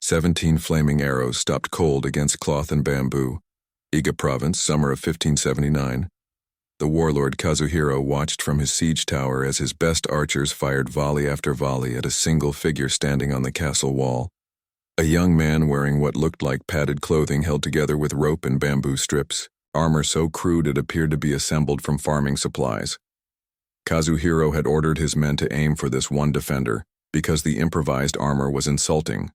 17 flaming arrows stopped cold against cloth and bamboo. Iga Province, summer of 1579. The warlord Kazuhiro watched from his siege tower as his best archers fired volley after volley at a single figure standing on the castle wall. A young man wearing what looked like padded clothing held together with rope and bamboo strips, armor so crude it appeared to be assembled from farming supplies. Kazuhiro had ordered his men to aim for this one defender because the improvised armor was insulting,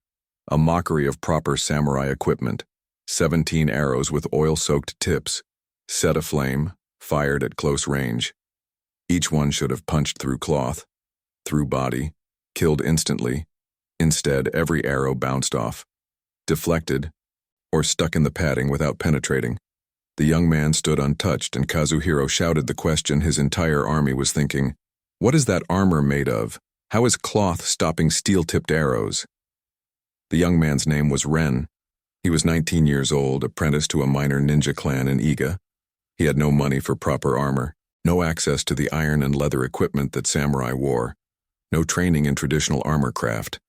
a mockery of proper samurai equipment. 17 arrows with oil-soaked tips, set aflame, fired at close range. Each one should have punched through cloth, through body, killed instantly. Instead, every arrow bounced off, deflected, or stuck in the padding without penetrating. The young man stood untouched, and Kazuhiro shouted the question his entire army was thinking. What is that armor made of? How is cloth stopping steel-tipped arrows? The young man's name was Ren. He was 19 years old, apprenticed to a minor ninja clan in Iga. He had no money for proper armor, no access to the iron and leather equipment that samurai wore, no training in traditional armor craft.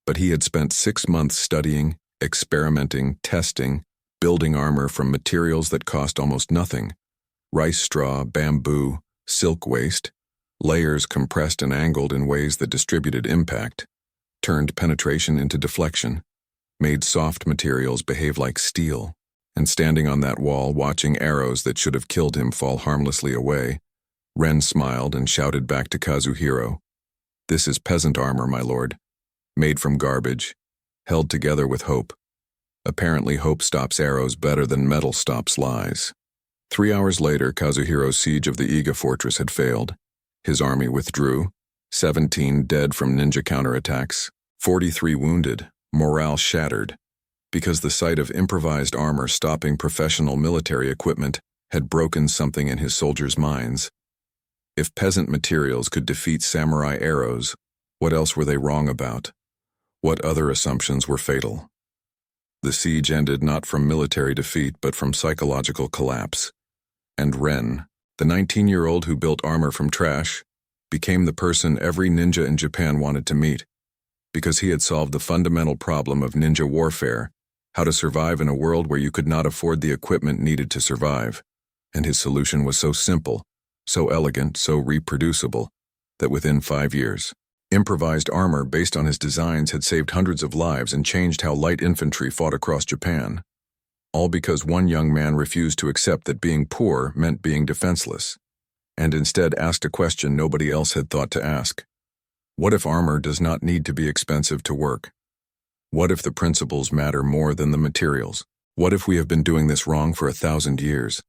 But he had spent 6 months studying, experimenting, testing, building armor from materials that cost almost nothing: rice straw, bamboo, silk waste, layers compressed and angled in ways that distributed impact, turned penetration into deflection, made soft materials behave like steel. And standing on that wall, watching arrows that should have killed him fall harmlessly away, Ren smiled and shouted back to Kazuhiro, "This is peasant armor, my lord, made from garbage, held together with hope. Apparently hope stops arrows better than metal stops lies." 3 hours later, Kazuhiro's siege of the Iga fortress had failed. His army withdrew, 17 dead from ninja counterattacks, 43 wounded, morale shattered, because the sight of improvised armor stopping professional military equipment had broken something in his soldiers' minds. If peasant materials could defeat samurai arrows, what else were they wrong about? What other assumptions were fatal? The siege ended not from military defeat but from psychological collapse. And Ren, the 19-year-old who built armor from trash, became the person every ninja in Japan wanted to meet, because he had solved the fundamental problem of ninja warfare: how to survive in a world where you could not afford the equipment needed to survive. And his solution was so simple, so elegant, so reproducible, that within 5 years, improvised armor based on his designs had saved hundreds of lives and changed how light infantry fought across Japan. All because one young man refused to accept that being poor meant being defenseless, and instead asked a question nobody else had thought to ask. What if armor does not need to be expensive to work? What if the principles matter more than the materials? What if we have been doing this wrong for 1,000 years?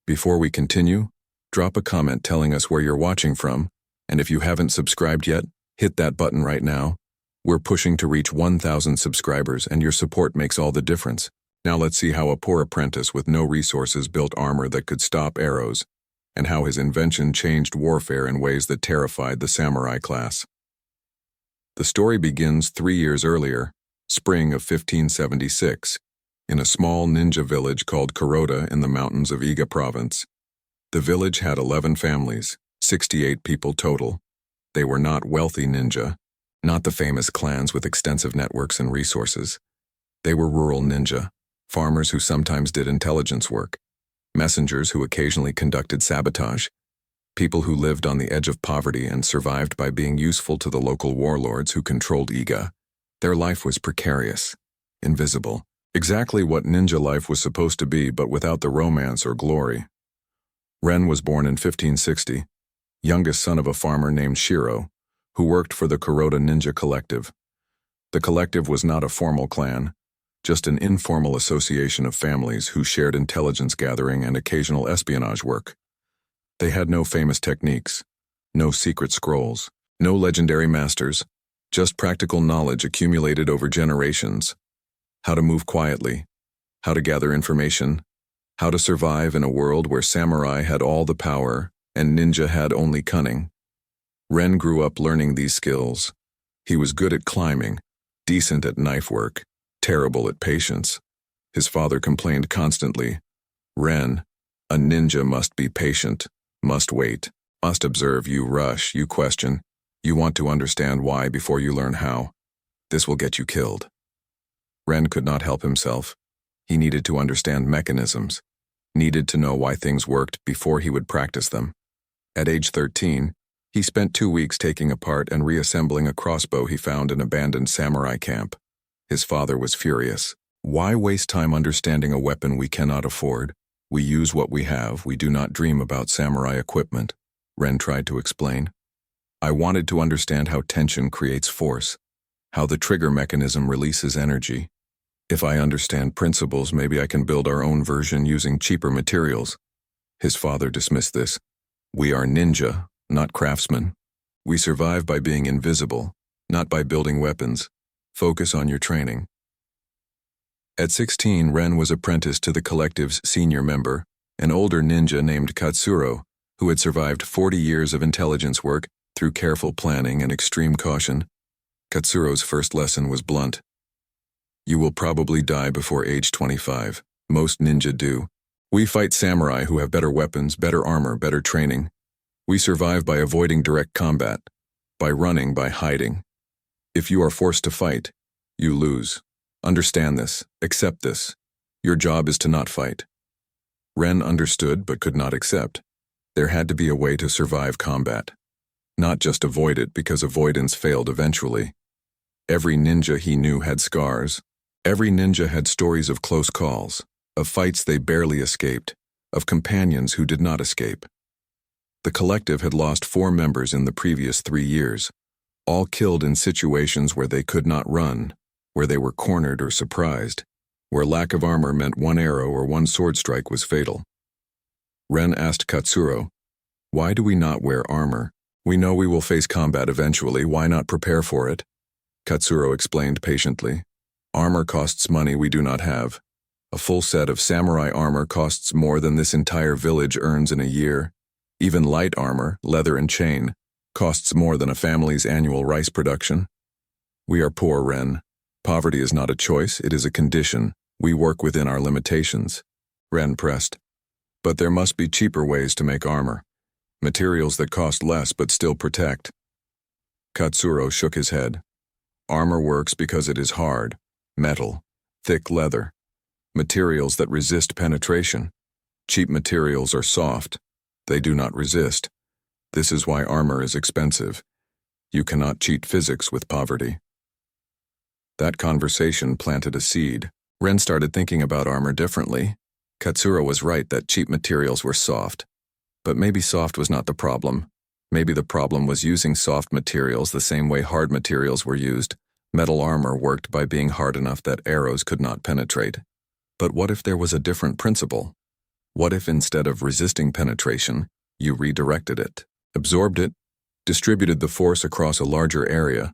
Before we continue, drop a comment telling us where you're watching from, and if you haven't subscribed yet, hit that button right now. We're pushing to reach 1,000 subscribers, and your support makes all the difference. Now let's see how a poor apprentice with no resources built armor that could stop arrows, and how his invention changed warfare in ways that terrified the samurai class. The story begins 3 years earlier, spring of 1576, in a small ninja village called Kuroda in the mountains of Iga Province. The village had 11 families, 68 people total. They were not wealthy ninja, not the famous clans with extensive networks and resources. They were rural ninja, farmers who sometimes did intelligence work, messengers who occasionally conducted sabotage, people who lived on the edge of poverty and survived by being useful to the local warlords who controlled Iga. Their life was precarious, invisible, exactly what ninja life was supposed to be, but without the romance or glory. Ren was born in 1560, youngest son of a farmer named Shiro, who worked for the Kuroda Ninja Collective. The collective was not a formal clan, just an informal association of families who shared intelligence gathering and occasional espionage work. They had no famous techniques, no secret scrolls, no legendary masters, just practical knowledge accumulated over generations. How to move quietly, how to gather information, how to survive in a world where samurai had all the power and ninja had only cunning. Ren grew up learning these skills. He was good at climbing, decent at knife work, terrible at patience. His father complained constantly, "Ren, a ninja must be patient, must wait, must observe. You rush, you question, you want to understand why before you learn how. This will get you killed." Ren could not help himself. He needed to understand mechanisms, needed to know why things worked before he would practice them. At age 13, he spent 2 weeks taking apart and reassembling a crossbow he found in an abandoned samurai camp. His father was furious. Why waste time understanding a weapon we cannot afford? We use what we have, we do not dream about samurai equipment, Ren tried to explain. I wanted to understand how tension creates force, how the trigger mechanism releases energy. If I understand principles, maybe I can build our own version using cheaper materials. His father dismissed this. We are ninja, not craftsmen. We survive by being invisible, not by building weapons. Focus on your training. At 16, Ren was apprenticed to the collective's senior member, an older ninja named Katsuro, who had survived 40 years of intelligence work through careful planning and extreme caution. Katsuro's first lesson was blunt. You will probably die before age 25. Most ninja do. We fight samurai who have better weapons, better armor, better training. We survive by avoiding direct combat, by running, by hiding. If you are forced to fight, you lose. Understand this, accept this. Your job is to not fight. Ren understood but could not accept. There had to be a way to survive combat. Not just avoid it because avoidance failed eventually. Every ninja he knew had scars. Every ninja had stories of close calls, of fights they barely escaped, of companions who did not escape. The collective had lost 4 members in the previous 3 years, all killed in situations where they could not run, where they were cornered or surprised, where lack of armor meant 1 arrow or 1 sword strike was fatal. Ren asked Katsuro, "Why do we not wear armor? We know we will face combat eventually, why not prepare for it?" Katsuro explained patiently. Armor costs money we do not have. A full set of samurai armor costs more than this entire village earns in a year. Even light armor, leather and chain, costs more than a family's annual rice production. We are poor, Ren. Poverty is not a choice, it is a condition. We work within our limitations. Ren pressed. But there must be cheaper ways to make armor. Materials that cost less but still protect. Katsuro shook his head. Armor works because it is hard. Metal, thick leather, materials that resist penetration. Cheap materials are soft. They do not resist. This is why armor is expensive. You cannot cheat physics with poverty. That conversation planted a seed. Ren started thinking about armor differently. Katsuro was right that cheap materials were soft. But maybe soft was not the problem. Maybe the problem was using soft materials the same way hard materials were used. Metal armor worked by being hard enough that arrows could not penetrate. But what if there was a different principle? What if instead of resisting penetration, you redirected it, absorbed it, distributed the force across a larger area?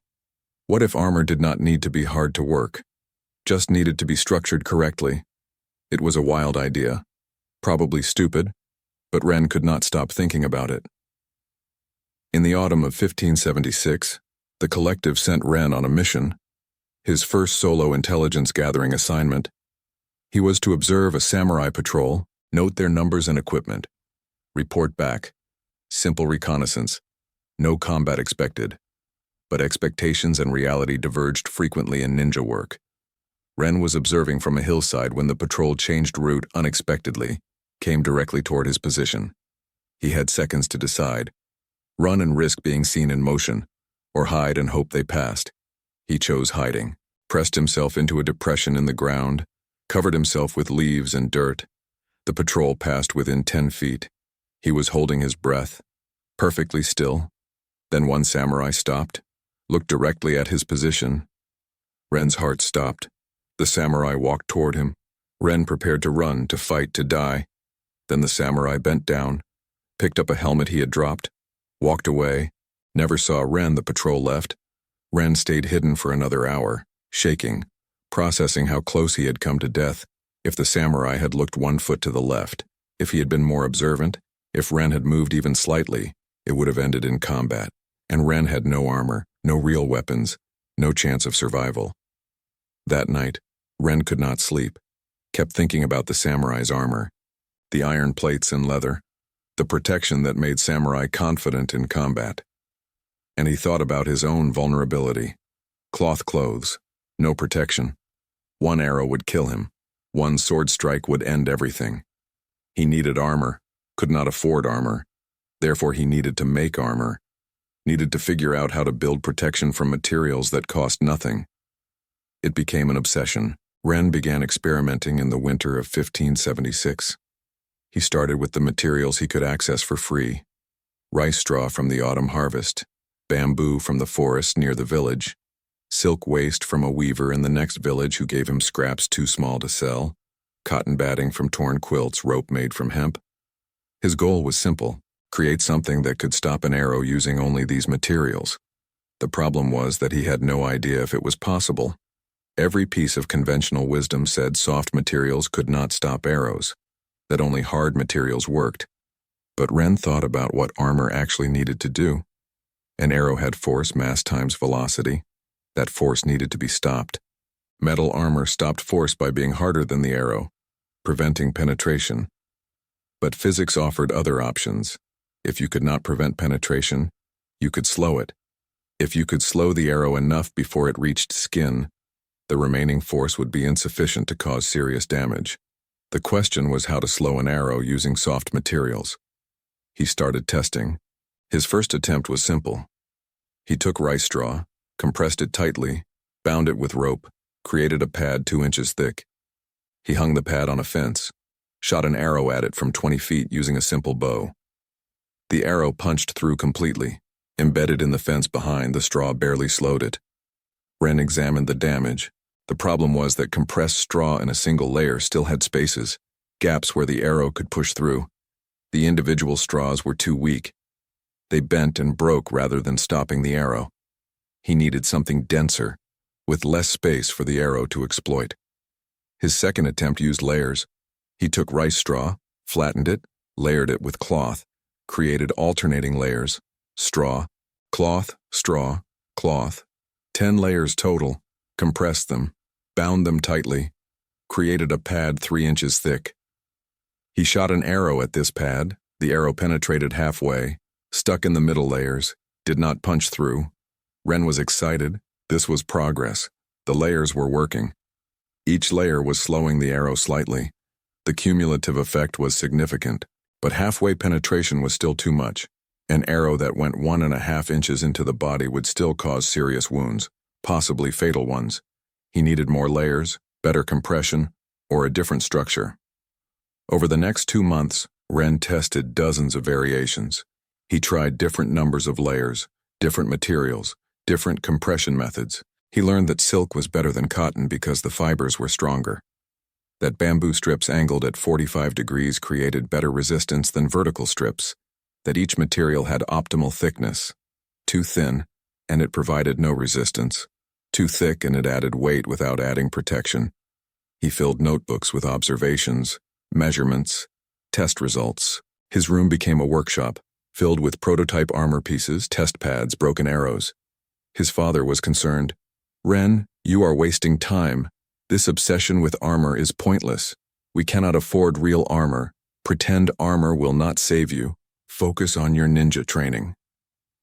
What if armor did not need to be hard to work, just needed to be structured correctly? It was a wild idea, probably stupid, but Ren could not stop thinking about it. In the autumn of 1576, the collective sent Ren on a mission, his first solo intelligence gathering assignment. He was to observe a samurai patrol, note their numbers and equipment, report back. Simple reconnaissance, no combat expected. But expectations and reality diverged frequently in ninja work. Ren was observing from a hillside when the patrol changed route unexpectedly, came directly toward his position. He had seconds to decide. Run and risk being seen in motion, or hide and hope they passed. He chose hiding, pressed himself into a depression in the ground, covered himself with leaves and dirt. The patrol passed within 10 feet. He was holding his breath, perfectly still. Then one samurai stopped, looked directly at his position. Ren's heart stopped. The samurai walked toward him. Ren prepared to run, to fight, to die. Then the samurai bent down, picked up a helmet he had dropped, walked away, never saw Ren. The patrol left. Ren stayed hidden for another hour, shaking, processing how close he had come to death. If the samurai had looked 1 foot to the left, if he had been more observant, if Ren had moved even slightly, it would have ended in combat. And Ren had no armor, no real weapons, no chance of survival. That night, Ren could not sleep, kept thinking about the samurai's armor, the iron plates and leather, the protection that made samurai confident in combat. And he thought about his own vulnerability. Cloth clothes, no protection. One arrow would kill him. One sword strike would end everything. He needed armor, could not afford armor. Therefore he needed to make armor, needed to figure out how to build protection from materials that cost nothing. It became an obsession. Ren began experimenting in the winter of 1576. He started with the materials he could access for free: rice straw from the autumn harvest, bamboo from the forest near the village, silk waste from a weaver in the next village who gave him scraps too small to sell, cotton batting from torn quilts, rope made from hemp. His goal was simple: create something that could stop an arrow using only these materials. The problem was that he had no idea if it was possible. Every piece of conventional wisdom said soft materials could not stop arrows, that only hard materials worked. But Ren thought about what armor actually needed to do. An arrow had force mass times velocity. That force needed to be stopped. Metal armor stopped force by being harder than the arrow, preventing penetration. But physics offered other options. If you could not prevent penetration, you could slow it. If you could slow the arrow enough before it reached skin, the remaining force would be insufficient to cause serious damage. The question was how to slow an arrow using soft materials. He started testing. His first attempt was simple. He took rice straw, compressed it tightly, bound it with rope, created a pad 2 inches thick. He hung the pad on a fence, shot an arrow at it from 20 feet using a simple bow. The arrow punched through completely. Embedded in the fence behind, the straw barely slowed it. Ren examined the damage. The problem was that compressed straw in a single layer still had spaces, gaps where the arrow could push through. The individual straws were too weak. They bent and broke rather than stopping the arrow. He needed something denser, with less space for the arrow to exploit. His second attempt used layers. He took rice straw, flattened it, layered it with cloth, created alternating layers: straw, cloth, straw, cloth. 10 layers total, compressed them, bound them tightly, created a pad 3 inches thick. He shot an arrow at this pad. The arrow penetrated halfway, stuck in the middle layers, did not punch through. Ren was excited. This was progress. The layers were working. Each layer was slowing the arrow slightly. The cumulative effect was significant, but halfway penetration was still too much. An arrow that went 1.5 inches into the body would still cause serious wounds, possibly fatal ones. He needed more layers, better compression, or a different structure. Over the next 2 months, Ren tested dozens of variations. He tried different numbers of layers, different materials, different compression methods. He learned that silk was better than cotton because the fibers were stronger. That bamboo strips angled at 45 degrees created better resistance than vertical strips. That each material had optimal thickness. Too thin, and it provided no resistance. Too thick, and it added weight without adding protection. He filled notebooks with observations, measurements, test results. His room became a workshop, filled with prototype armor pieces, test pads, broken arrows. His father was concerned. "Ren, you are wasting time. This obsession with armor is pointless. We cannot afford real armor. Pretend armor will not save you. Focus on your ninja training."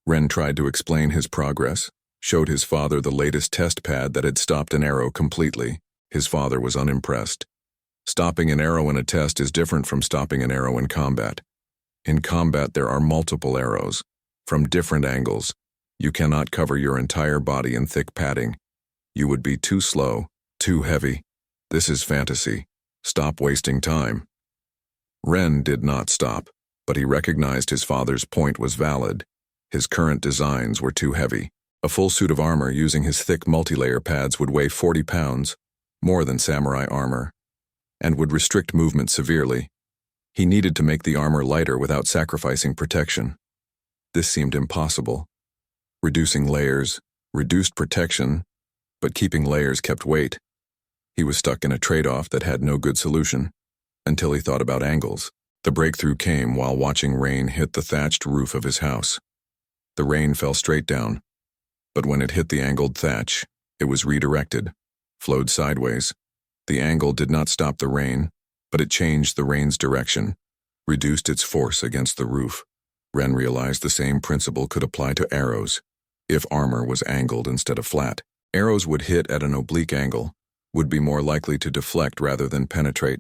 Ren tried to explain his progress, showed his father the latest test pad that had stopped an arrow completely. His father was unimpressed. Stopping an arrow in a test is different from stopping an arrow in combat. In combat, there are multiple arrows, from different angles. You cannot cover your entire body in thick padding. You would be too slow, too heavy. This is fantasy. Stop wasting time. Ren did not stop, but he recognized his father's point was valid. His current designs were too heavy. A full suit of armor using his thick multilayer pads would weigh 40 pounds, more than samurai armor, and would restrict movement severely. He needed to make the armor lighter without sacrificing protection. This seemed impossible. Reducing layers reduced protection, but keeping layers kept weight. He was stuck in a trade-off that had no good solution, until he thought about angles. The breakthrough came while watching rain hit the thatched roof of his house. The rain fell straight down, but when it hit the angled thatch, it was redirected, flowed sideways. The angle did not stop the rain, but it changed the rain's direction, reduced its force against the roof. Ren realized the same principle could apply to arrows. If armor was angled instead of flat, arrows would hit at an oblique angle, would be more likely to deflect rather than penetrate.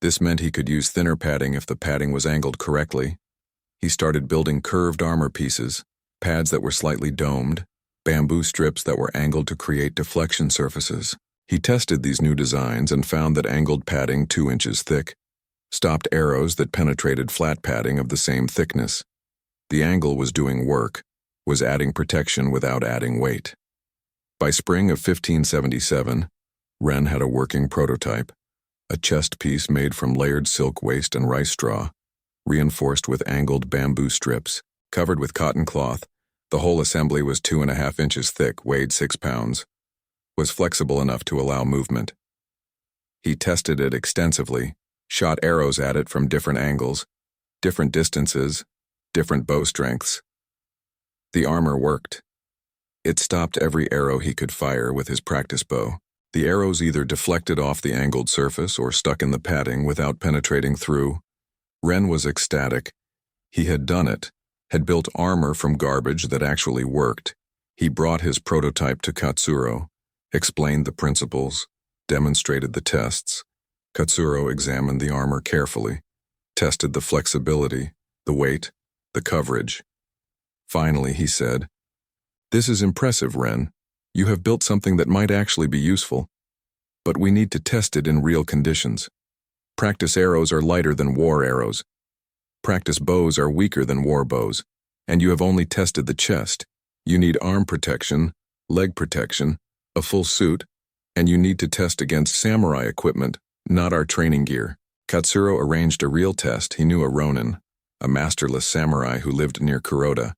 This meant he could use thinner padding if the padding was angled correctly. He started building curved armor pieces, pads that were slightly domed, bamboo strips that were angled to create deflection surfaces. He tested these new designs and found that angled padding 2 inches thick stopped arrows that penetrated flat padding of the same thickness. The angle was doing work, was adding protection without adding weight. By spring of 1577, Wren had a working prototype, a chest piece made from layered silk waste and rice straw, reinforced with angled bamboo strips, covered with cotton cloth. The whole assembly was 2.5 inches thick, weighed 6 pounds, was flexible enough to allow movement. He tested it extensively, shot arrows at it from different angles, different distances, different bow strengths. The armor worked. It stopped every arrow he could fire with his practice bow. The arrows either deflected off the angled surface or stuck in the padding without penetrating through. Wren was ecstatic. He had done it, had built armor from garbage that actually worked. He brought his prototype to Katsuro, explained the principles, demonstrated the tests. Katsuro examined the armor carefully, tested the flexibility, the weight, the coverage. Finally, he said, "This is impressive, Wren. You have built something that might actually be useful, but we need to test it in real conditions. Practice arrows are lighter than war arrows. Practice bows are weaker than war bows, and you have only tested the chest. You need arm protection, leg protection, a full suit, and you need to test against samurai equipment, not our training gear." Katsuro arranged a real test. He knew a ronin, a masterless samurai who lived near Kuroda.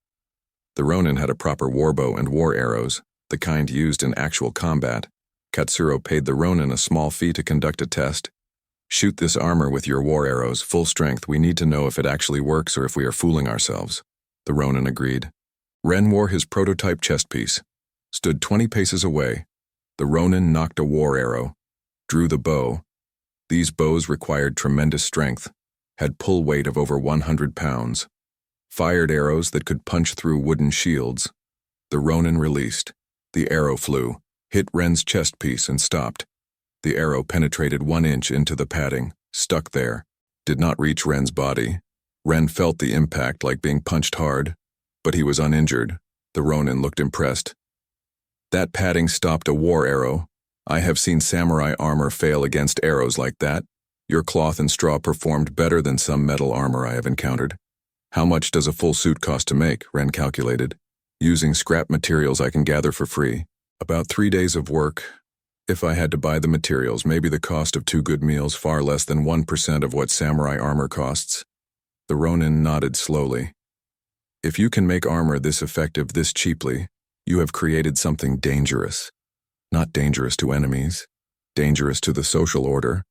The ronin had a proper warbow and war arrows, the kind used in actual combat. Katsuro paid the ronin a small fee to conduct a test. "Shoot this armor with your war arrows, full strength. We need to know if it actually works or if we are fooling ourselves." The ronin agreed. Wren wore his prototype chest piece, stood 20 paces away. The ronin knocked a war arrow, drew the bow. These bows required tremendous strength, had pull weight of over 100 pounds, fired arrows that could punch through wooden shields. The ronin released. The arrow flew, hit Wren's chest piece and stopped. The arrow penetrated 1 inch into the padding, stuck there, did not reach Wren's body. Wren felt the impact like being punched hard, but he was uninjured. The ronin looked impressed. "That padding stopped a war arrow. I have seen samurai armor fail against arrows like that. Your cloth and straw performed better than some metal armor I have encountered." "How much does a full suit cost to make?" Wren calculated. "Using scrap materials I can gather for free. About 3 days of work. If I had to buy the materials, maybe the cost of 2 good meals, far less than 1% of what samurai armor costs." The ronin nodded slowly. "If you can make armor this effective this cheaply, you have created something dangerous. Not dangerous to enemies, dangerous to the social order.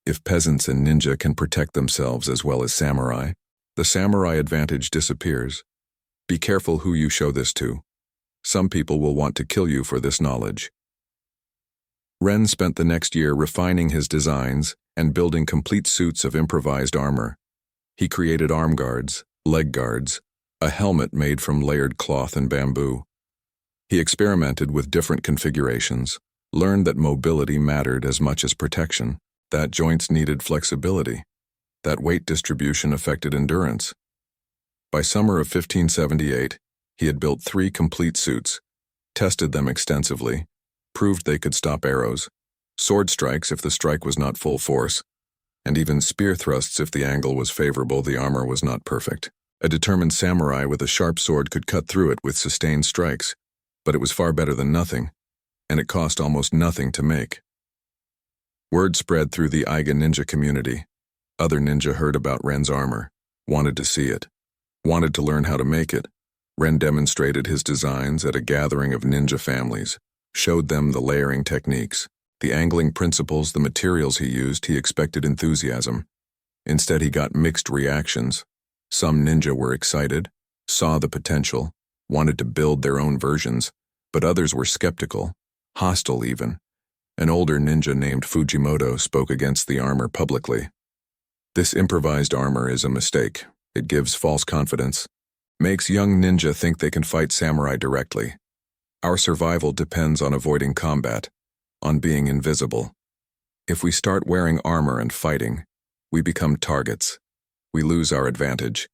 If peasants and ninja can protect themselves as well as samurai, the samurai advantage disappears. Be careful who you show this to. Some people will want to kill you for this knowledge." Wren spent the next year refining his designs and building complete suits of improvised armor. He created arm guards, leg guards, a helmet made from layered cloth and bamboo. He experimented with different configurations, learned that mobility mattered as much as protection, that joints needed flexibility, that weight distribution affected endurance. By summer of 1578, he had built 3 complete suits, tested them extensively, proved they could stop arrows, sword strikes if the strike was not full force, and even spear thrusts if the angle was favorable. The armor was not perfect. A determined samurai with a sharp sword could cut through it with sustained strikes, but it was far better than nothing, and it cost almost nothing to make. Word spread through the Iga ninja community. Other ninja heard about Wren's armor, wanted to see it, wanted to learn how to make it. Wren demonstrated his designs at a gathering of ninja families, showed them the layering techniques, the angling principles, the materials he used. He expected enthusiasm. Instead, he got mixed reactions. Some ninja were excited, saw the potential, wanted to build their own versions, but others were skeptical, hostile even. An older ninja named Fujimoto spoke against the armor publicly. "This improvised armor is a mistake. It gives false confidence, makes young ninja think they can fight samurai directly. Our survival depends on avoiding combat. on being invisible. If we start wearing armor and fighting, we become targets. We lose our advantage.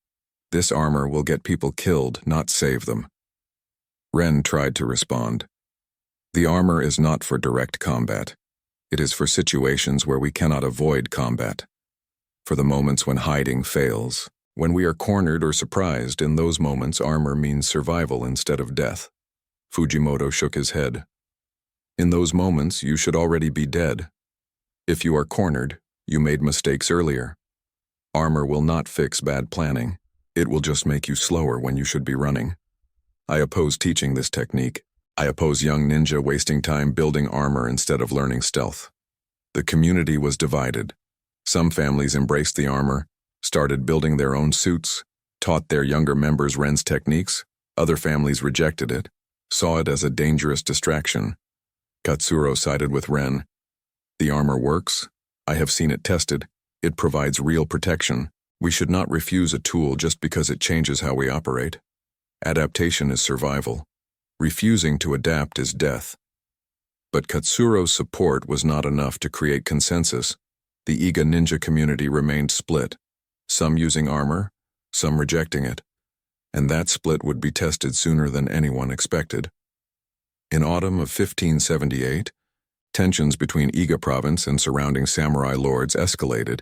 This armor will get people killed, not save them. Ren tried to respond. The armor is not for direct combat. It is for situations where we cannot avoid combat. For the moments when hiding fails. When we are cornered or surprised, in those moments armor means survival instead of death. Fujimoto shook his head. In those moments, you should already be dead. If you are cornered, you made mistakes earlier. Armor will not fix bad planning. It will just make you slower when you should be running. I oppose teaching this technique. I oppose young ninja wasting time building armor instead of learning stealth. The community was divided. Some families embraced the armor, started building their own suits, taught their younger members Ren's techniques. Other families rejected it, saw it as a dangerous distraction. Katsuro sided with Ren. The armor works. I have seen it tested. It provides real protection. We should not refuse a tool just because it changes how we operate. Adaptation is survival. Refusing to adapt is death. But Katsuro's support was not enough to create consensus. The Iga ninja community remained split, some using armor, some rejecting it, and that split would be tested sooner than anyone expected. In autumn of 1578, tensions between Iga province and surrounding samurai lords escalated.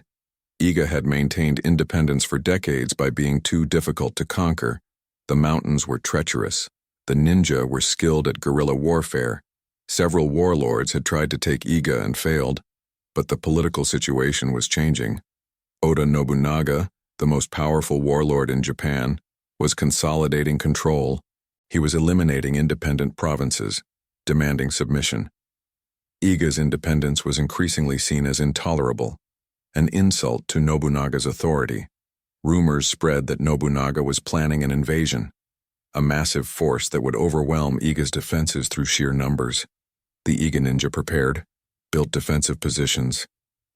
Iga had maintained independence for decades by being too difficult to conquer. The mountains were treacherous. The ninja were skilled at guerrilla warfare. Several warlords had tried to take Iga and failed, but the political situation was changing. Oda Nobunaga, the most powerful warlord in Japan, was consolidating control. He was eliminating independent provinces, demanding submission. Iga's independence was increasingly seen as intolerable, an insult to Nobunaga's authority. Rumors spread that Nobunaga was planning an invasion, a massive force that would overwhelm Iga's defenses through sheer numbers. The Iga ninja prepared, built defensive positions,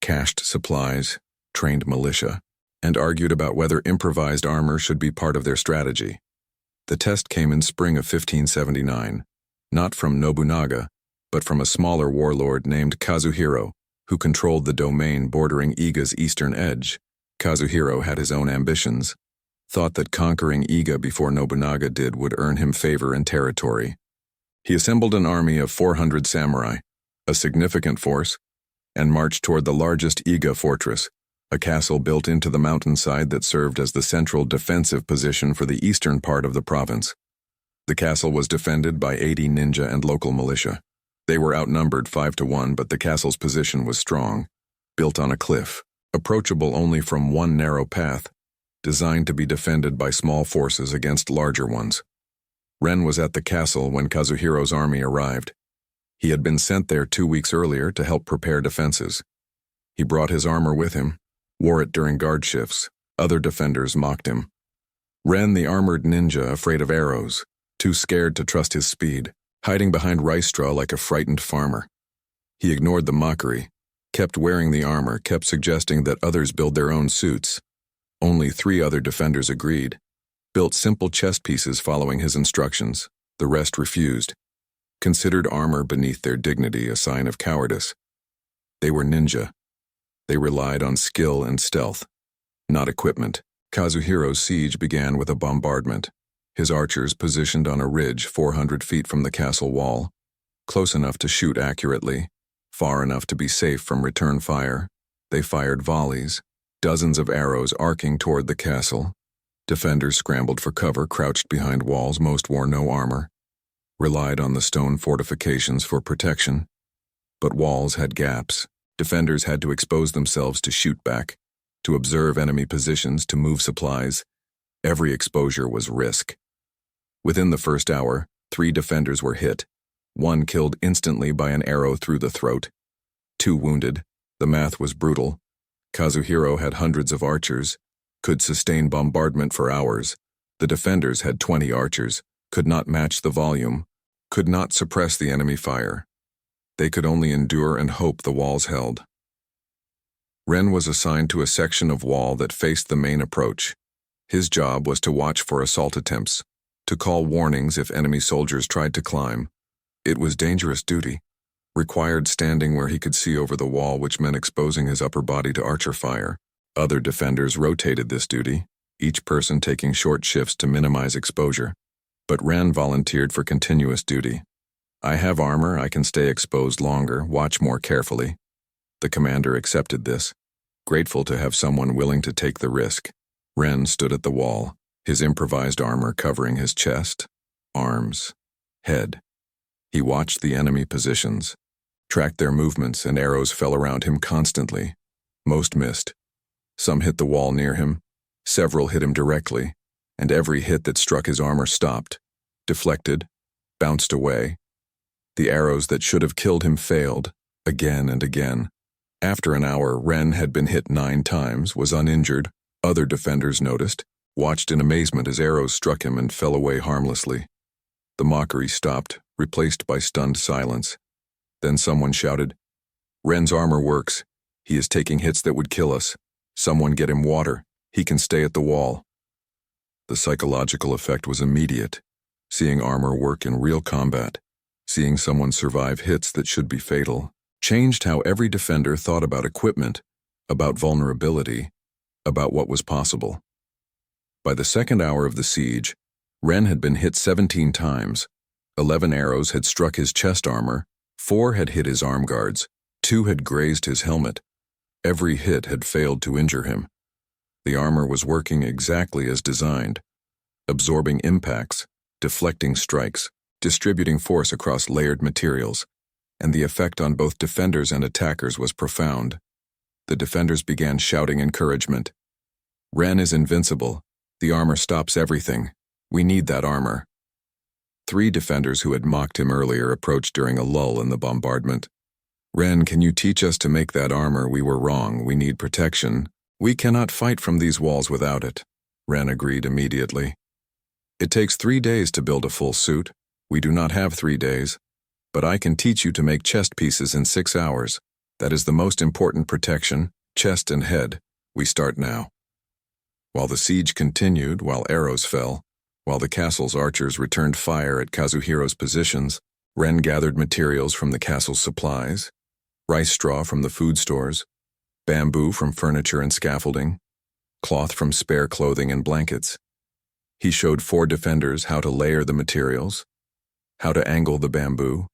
cached supplies, trained militia, and argued about whether improvised armor should be part of their strategy. The test came in spring of 1579, not from Nobunaga, but from a smaller warlord named Kazuhiro, who controlled the domain bordering Iga's eastern edge. Kazuhiro had his own ambitions, thought that conquering Iga before Nobunaga did would earn him favor and territory. He assembled an army of 400 samurai, a significant force, and marched toward the largest Iga fortress, a castle built into the mountainside that served as the central defensive position for the eastern part of the province. The castle was defended by 80 ninja and local militia. They were outnumbered 5-1, but the castle's position was strong, built on a cliff, approachable only from one narrow path, designed to be defended by small forces against larger ones. Ren was at the castle when Kazuhiro's army arrived. He had been sent there 2 weeks earlier to help prepare defenses. He brought his armor with him, wore it during guard shifts. Other defenders mocked him. Ren, the armored ninja, afraid of arrows, too scared to trust his speed, hiding behind rice straw like a frightened farmer. He ignored the mockery, kept wearing the armor, kept suggesting that others build their own suits. Only 3 other defenders agreed, built simple chest pieces following his instructions. The rest refused, considered armor beneath their dignity a sign of cowardice. They were ninja. They relied on skill and stealth, not equipment. Kazuhiro's siege began with a bombardment. His archers positioned on a ridge 400 feet from the castle wall, close enough to shoot accurately, far enough to be safe from return fire. They fired volleys, dozens of arrows arcing toward the castle. Defenders scrambled for cover, crouched behind walls. Most wore no armor, relied on the stone fortifications for protection. But walls had gaps. Defenders had to expose themselves to shoot back, to observe enemy positions, to move supplies. Every exposure was risk. Within the first hour, 3 defenders were hit. 1 killed instantly by an arrow through the throat. 2 wounded. The math was brutal. Kazuhiro had hundreds of archers, could sustain bombardment for hours. The defenders had 20 archers, could not match the volume, could not suppress the enemy fire. They could only endure and hope the walls held. Ren was assigned to a section of wall that faced the main approach. His job was to watch for assault attempts, to call warnings if enemy soldiers tried to climb. It was dangerous duty. required standing where he could see over the wall, which meant exposing his upper body to archer fire. Other defenders rotated this duty, each person taking short shifts to minimize exposure. But Ren volunteered for continuous duty. "I have armor, I can stay exposed longer, watch more carefully." The commander accepted this, grateful to have someone willing to take the risk. Ren stood at the wall, his improvised armor covering his chest, arms, head. He watched the enemy positions, tracked their movements, and arrows fell around him constantly. Most missed. Some hit the wall near him, several hit him directly, and every hit that struck his armor stopped, deflected, bounced away. The arrows that should have killed him failed, again and again. After an hour, Ren had been hit 9 times, was uninjured. Other defenders noticed, watched in amazement as arrows struck him and fell away harmlessly. The mockery stopped, replaced by stunned silence. Then someone shouted, "Ren's armor works. He is taking hits that would kill us. Someone get him water. He can stay at the wall." The psychological effect was immediate. Seeing armor work in real combat, seeing someone survive hits that should be fatal, changed how every defender thought about equipment, about vulnerability, about what was possible. By the second hour of the siege, Ren had been hit 17 times. 11 arrows had struck his chest armor, 4 had hit his arm guards, 2 had grazed his helmet. Every hit had failed to injure him. The armor was working exactly as designed, absorbing impacts, deflecting strikes, distributing force across layered materials, and the effect on both defenders and attackers was profound. The defenders began shouting encouragement. "Ren is invincible. The armor stops everything. We need that armor." 3 defenders who had mocked him earlier approached during a lull in the bombardment. "Ren, can you teach us to make that armor? We were wrong. We need protection. We cannot fight from these walls without it." Ren agreed immediately. "It takes 3 days to build a full suit. We do not have 3 days. But I can teach you to make chest pieces in 6 hours. That is the most important protection, chest and head. We start now." While the siege continued, while arrows fell, while the castle's archers returned fire at Kazuhiro's positions, Ren gathered materials from the castle's supplies, rice straw from the food stores, bamboo from furniture and scaffolding, cloth from spare clothing and blankets. He showed 4 defenders how to layer the materials, how to angle the bamboo,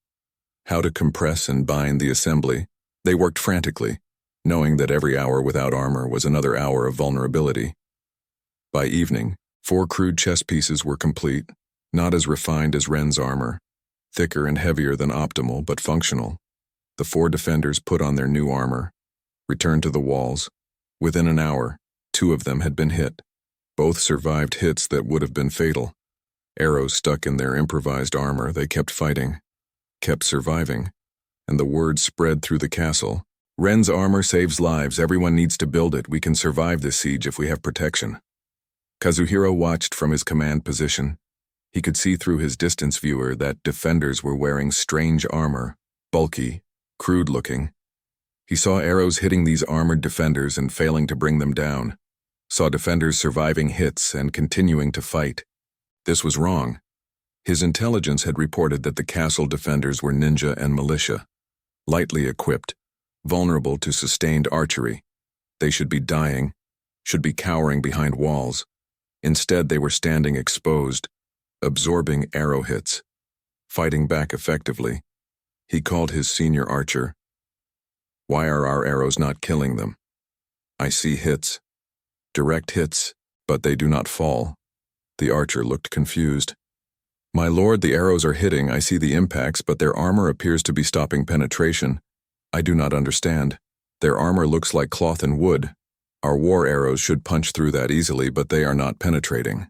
how to compress and bind the assembly. They worked frantically, knowing that every hour without armor was another hour of vulnerability. By evening, 4 crude chest pieces were complete, not as refined as Ren's armor, thicker and heavier than optimal, but functional. The 4 defenders put on their new armor, returned to the walls. Within an hour, 2 of them had been hit. Both survived hits that would have been fatal. Arrows stuck in their improvised armor, they kept fighting, kept surviving, and the word spread through the castle. "Ren's armor saves lives. Everyone needs to build it. We can survive this siege if we have protection." Kazuhiro watched from his command position. He could see through his distance viewer that defenders were wearing strange armor, bulky, crude-looking. He saw arrows hitting these armored defenders and failing to bring them down, saw defenders surviving hits and continuing to fight. This was wrong. His intelligence had reported that the castle defenders were ninja and militia, lightly equipped, vulnerable to sustained archery. They should be dying, should be cowering behind walls. Instead, they were standing exposed, absorbing arrow hits, fighting back effectively. He called his senior archer. "Why are our arrows not killing them? I see hits, direct hits, but they do not fall." The archer looked confused. "My lord, the arrows are hitting. I see the impacts, but their armor appears to be stopping penetration. I do not understand. Their armor looks like cloth and wood. Our war arrows should punch through that easily, but they are not penetrating."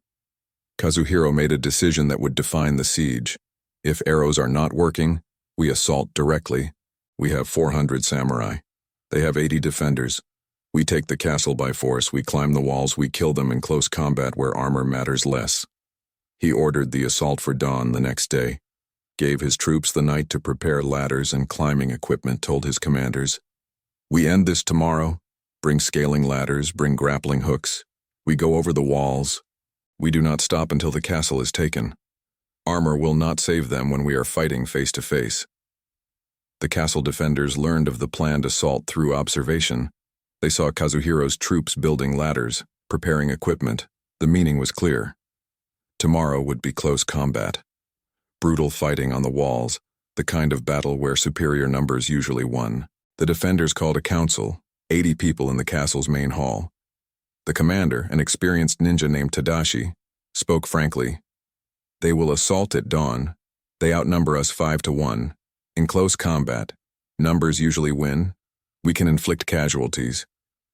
Kazuhiro made a decision that would define the siege. If arrows are not working, we assault directly. We have 400 samurai. They have 80 defenders. We take the castle by force, we climb the walls, we kill them in close combat where armor matters less. He ordered the assault for dawn the next day, gave his troops the night to prepare ladders and climbing equipment, told his commanders, "We end this tomorrow. Bring scaling ladders, bring grappling hooks. We go over the walls. We do not stop until the castle is taken. Armor will not save them when we are fighting face to face." The castle defenders learned of the planned assault through observation. They saw Kazuhiro's troops building ladders, preparing equipment. The meaning was clear. Tomorrow would be close combat. Brutal fighting on the walls, the kind of battle where superior numbers usually won. The defenders called a council, 80 people in the castle's main hall. The commander, an experienced ninja named Tadashi, spoke frankly. They will assault at dawn. They outnumber us 5-1. In close combat, numbers usually win. We can inflict casualties.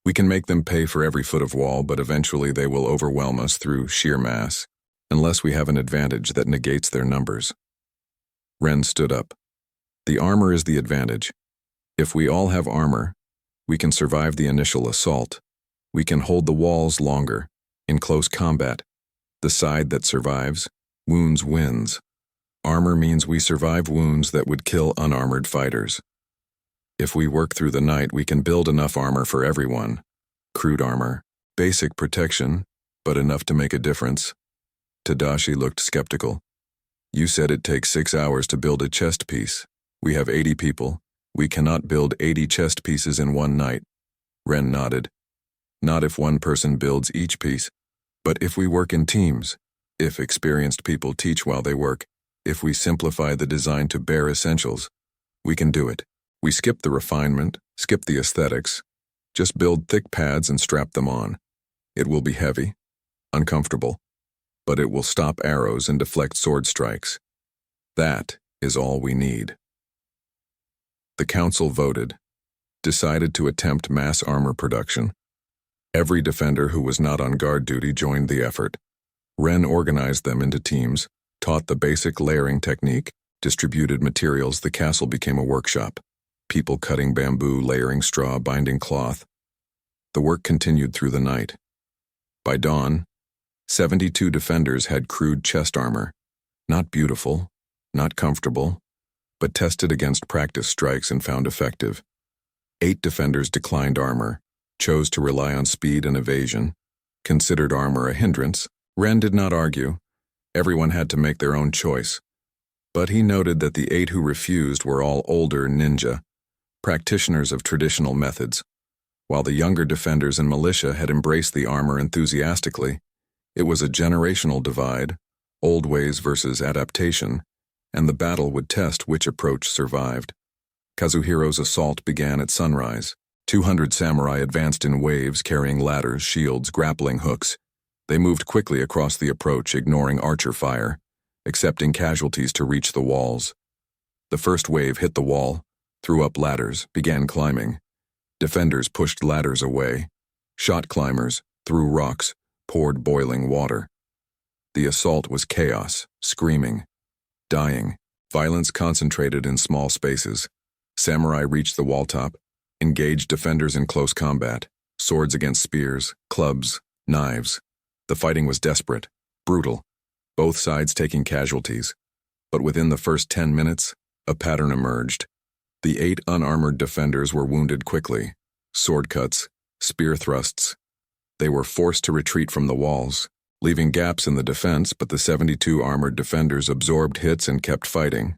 We can make them pay for every foot of wall, but eventually they will overwhelm us through sheer mass, unless we have an advantage that negates their numbers. Ren stood up. The armor is the advantage. If we all have armor, we can survive the initial assault. We can hold the walls longer. In close combat, the side that survives, wounds wins. Armor means we survive wounds that would kill unarmored fighters. If we work through the night, we can build enough armor for everyone. Crude armor, basic protection, but enough to make a difference. Tadashi looked skeptical. You said it takes 6 hours to build a chest piece. We have 80 people. We cannot build 80 chest pieces in one night. Ren nodded. Not if one person builds each piece, but if we work in teams, if experienced people teach while they work, if we simplify the design to bare essentials, we can do it. We skip the refinement, skip the aesthetics, just build thick pads and strap them on. It will be heavy, uncomfortable, but it will stop arrows and deflect sword strikes. That is all we need. The council voted, decided to attempt mass armor production. Every defender who was not on guard duty joined the effort. Ren organized them into teams, taught the basic layering technique, distributed materials. The castle became a workshop. People cutting bamboo, layering straw, binding cloth. The work continued through the night. By dawn, 72 defenders had crude chest armor. Not beautiful, not comfortable, but tested against practice strikes and found effective. 8 defenders declined armor, chose to rely on speed and evasion, considered armor a hindrance. Ren did not argue. Everyone had to make their own choice. But he noted that the 8 who refused were all older ninja, practitioners of traditional methods. While the younger defenders and militia had embraced the armor enthusiastically, it was a generational divide, old ways versus adaptation, and the battle would test which approach survived. Kazuhiro's assault began at sunrise. 200 samurai advanced in waves carrying ladders, shields, grappling hooks. They moved quickly across the approach, ignoring archer fire, accepting casualties to reach the walls. The first wave hit the wall, threw up ladders, began climbing. Defenders pushed ladders away. Shot climbers, threw rocks, poured boiling water. The assault was chaos, screaming, dying, violence concentrated in small spaces. Samurai reached the wall top, engaged defenders in close combat, swords against spears, clubs, knives. The fighting was desperate, brutal, both sides taking casualties. But within the first 10 minutes, a pattern emerged. The 8 unarmored defenders were wounded quickly. Sword cuts, spear thrusts. They were forced to retreat from the walls, leaving gaps in the defense, but the 72 armored defenders absorbed hits and kept fighting.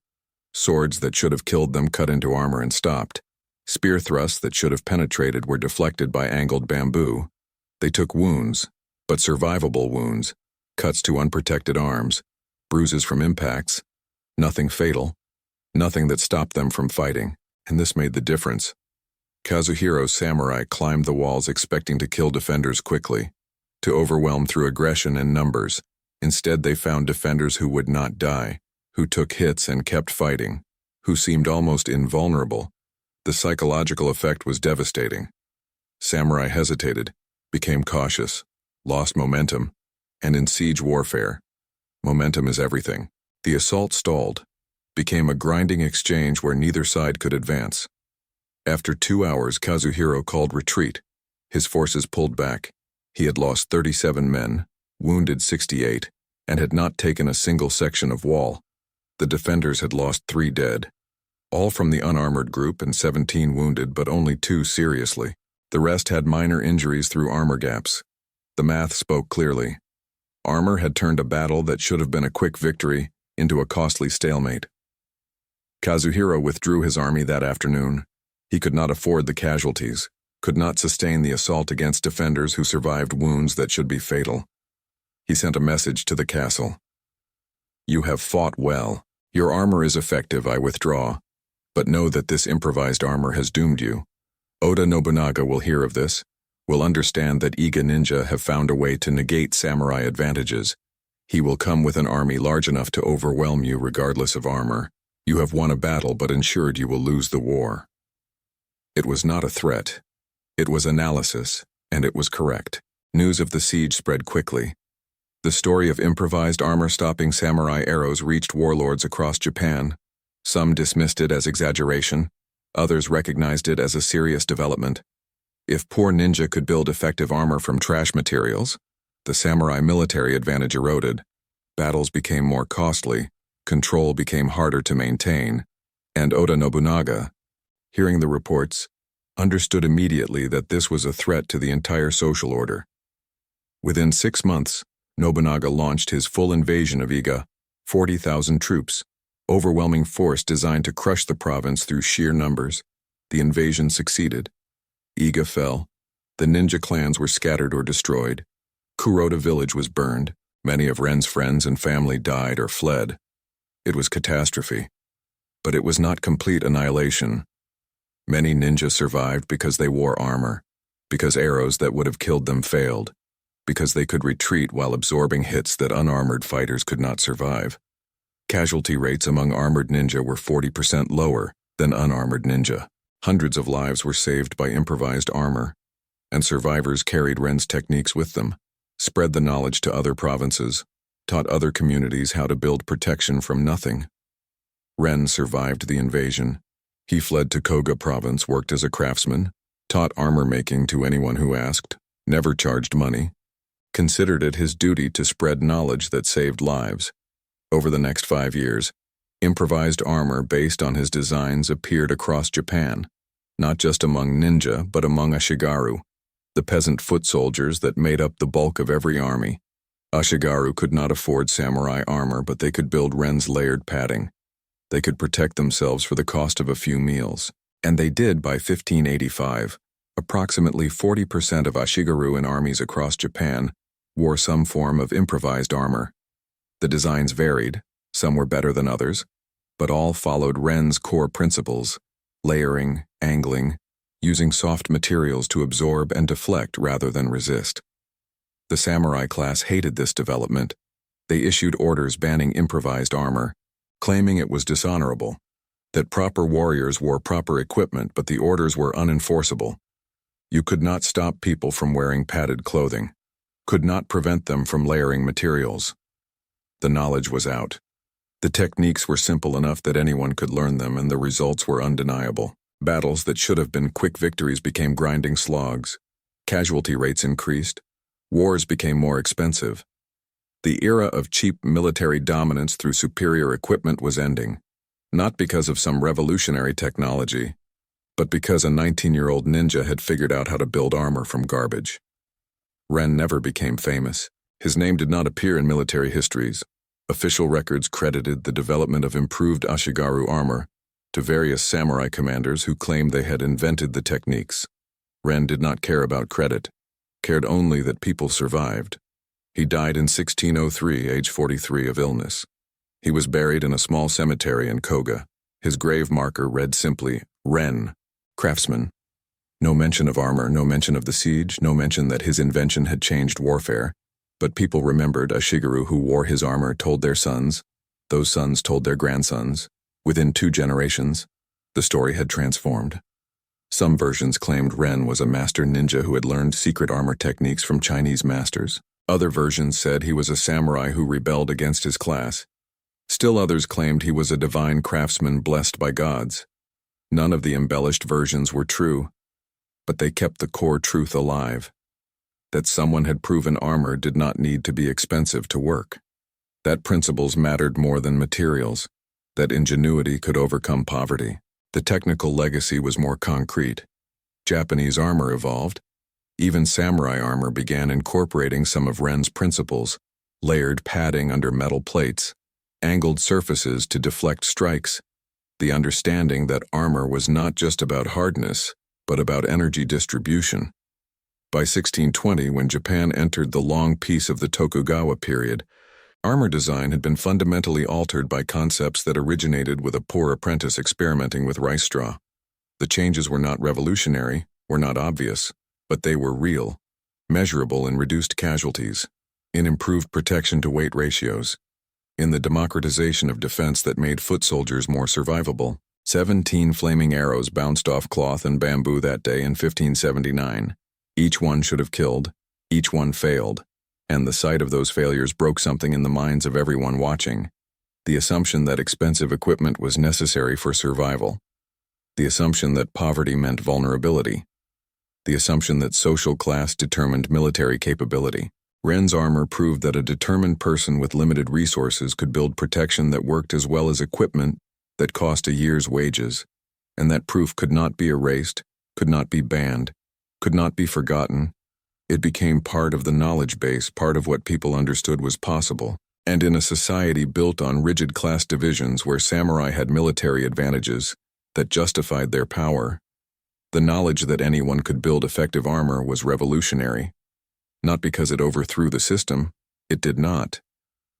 Swords that should have killed them cut into armor and stopped. Spear thrusts that should have penetrated were deflected by angled bamboo. They took wounds, but survivable wounds, cuts to unprotected arms, bruises from impacts, nothing fatal, nothing that stopped them from fighting, and this made the difference. Kazuhiro's samurai climbed the walls expecting to kill defenders quickly, to overwhelm through aggression and numbers. Instead, they found defenders who would not die, who took hits and kept fighting, who seemed almost invulnerable. The psychological effect was devastating. Samurai hesitated, became cautious, lost momentum, and in siege warfare, momentum is everything. The assault stalled, became a grinding exchange where neither side could advance. After 2 hours, Kazuhiro called retreat. His forces pulled back. He had lost 37 men, wounded 68, and had not taken a single section of wall. The defenders had lost 3 dead, all from the unarmored group, and 17 wounded, but only 2 seriously. The rest had minor injuries through armor gaps. The math spoke clearly. Armor had turned a battle that should have been a quick victory into a costly stalemate. Kazuhiro withdrew his army that afternoon. He could not afford the casualties, could not sustain the assault against defenders who survived wounds that should be fatal. He sent a message to the castle. "You have fought well. Your armor is effective, I withdraw. But know that this improvised armor has doomed you. Oda Nobunaga will hear of this, will understand that Iga ninja have found a way to negate samurai advantages. He will come with an army large enough to overwhelm you regardless of armor. You have won a battle but ensured you will lose the war." It was not a threat. It was analysis, and it was correct. News of the siege spread quickly. The story of improvised armor stopping samurai arrows reached warlords across Japan. Some dismissed it as exaggeration. Others recognized it as a serious development. If poor ninja could build effective armor from trash materials, the samurai military advantage eroded. Battles became more costly, control became harder to maintain, and Oda Nobunaga, hearing the reports, understood immediately that this was a threat to the entire social order. Within 6 months, Nobunaga launched his full invasion of Iga, 40,000 troops, overwhelming force designed to crush the province through sheer numbers. The invasion succeeded. Iga fell. The ninja clans were scattered or destroyed. Kuroda village was burned. Many of Ren's friends and family died or fled. It was catastrophe. But it was not complete annihilation. Many ninja survived because they wore armor, because arrows that would have killed them failed, because they could retreat while absorbing hits that unarmored fighters could not survive. Casualty rates among armored ninja were 40% lower than unarmored ninja. Hundreds of lives were saved by improvised armor, and survivors carried Ren's techniques with them, spread the knowledge to other provinces, taught other communities how to build protection from nothing. Ren survived the invasion. He fled to Koga province, worked as a craftsman, taught armor making to anyone who asked, never charged money, considered it his duty to spread knowledge that saved lives. Over the next 5 years, improvised armor based on his designs appeared across Japan, not just among ninja, but among Ashigaru, the peasant foot soldiers that made up the bulk of every army. Ashigaru could not afford samurai armor, but they could build Ren's layered padding. They could protect themselves for the cost of a few meals, and they did by 1585. Approximately 40% of Ashigaru in armies across Japan wore some form of improvised armor. The designs varied, some were better than others, but all followed Ren's core principles: layering, angling, using soft materials to absorb and deflect rather than resist. The samurai class hated this development. They issued orders banning improvised armor, claiming it was dishonorable, that proper warriors wore proper equipment, but the orders were unenforceable. You could not stop people from wearing padded clothing, could not prevent them from layering materials. The knowledge was out. The techniques were simple enough that anyone could learn them, and the results were undeniable. Battles that should have been quick victories became grinding slogs. Casualty rates increased. Wars became more expensive. The era of cheap military dominance through superior equipment was ending, not because of some revolutionary technology, but because a 19-year-old ninja had figured out how to build armor from garbage. Ren never became famous. His name did not appear in military histories. Official records credited the development of improved Ashigaru armor to various samurai commanders who claimed they had invented the techniques. Ren did not care about credit, cared only that people survived. He died in 1603, age 43, of illness. He was buried in a small cemetery in Koga. His grave marker read simply, Ren, craftsman. No mention of armor, no mention of the siege, no mention that his invention had changed warfare. But people remembered a Shigeru who wore his armor told their sons. Those sons told their grandsons. Within 2 generations, the story had transformed. Some versions claimed Ren was a master ninja who had learned secret armor techniques from Chinese masters. Other versions said he was a samurai who rebelled against his class. Still others claimed he was a divine craftsman blessed by gods. None of the embellished versions were true, but they kept the core truth alive: that someone had proven armor did not need to be expensive to work, that principles mattered more than materials, that ingenuity could overcome poverty. The technical legacy was more concrete. Japanese armor evolved. Even samurai armor began incorporating some of Ren's principles: layered padding under metal plates, angled surfaces to deflect strikes, the understanding that armor was not just about hardness, but about energy distribution. By 1620, when Japan entered the long peace of the Tokugawa period, armor design had been fundamentally altered by concepts that originated with a poor apprentice experimenting with rice straw. The changes were not revolutionary, were not obvious, but they were real, measurable in reduced casualties, in improved protection-to-weight ratios, in the democratization of defense that made foot soldiers more survivable. 17 flaming arrows bounced off cloth and bamboo that day in 1579. Each one should have killed, each one failed, and the sight of those failures broke something in the minds of everyone watching. The assumption that expensive equipment was necessary for survival. The assumption that poverty meant vulnerability. The assumption that social class determined military capability. Ren's armor proved that a determined person with limited resources could build protection that worked as well as equipment that cost a year's wages, and that proof could not be erased, could not be banned, could not be forgotten. It became part of the knowledge base, part of what people understood was possible. And in a society built on rigid class divisions where samurai had military advantages that justified their power, the knowledge that anyone could build effective armor was revolutionary. Not because it overthrew the system, it did not,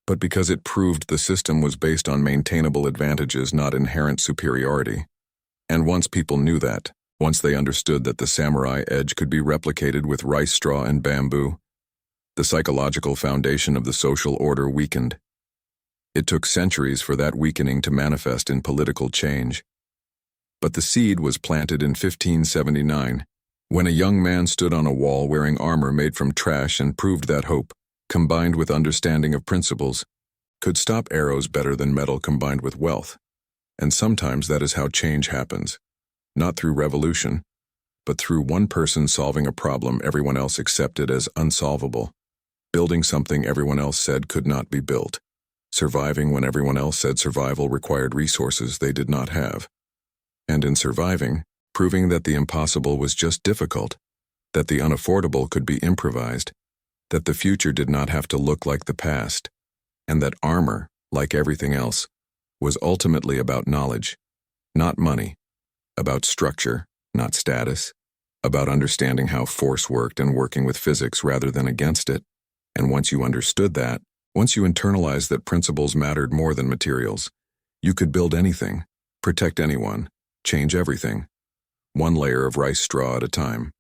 but because it proved the system was based on maintainable advantages, not inherent superiority. And once people knew that, once they understood that the samurai edge could be replicated with rice straw and bamboo, the psychological foundation of the social order weakened. It took centuries for that weakening to manifest in political change. But the seed was planted in 1579, when a young man stood on a wall wearing armor made from trash and proved that hope, combined with understanding of principles, could stop arrows better than metal combined with wealth. And sometimes that is how change happens, not through revolution, but through one person solving a problem everyone else accepted as unsolvable, building something everyone else said could not be built, surviving when everyone else said survival required resources they did not have, and in surviving, proving that the impossible was just difficult, that the unaffordable could be improvised, that the future did not have to look like the past, and that armor, like everything else, was ultimately about knowledge, not money, about structure, not status, about understanding how force worked and working with physics rather than against it. And once you understood that, once you internalized that principles mattered more than materials, you could build anything, protect anyone, change everything, one layer of rice straw at a time.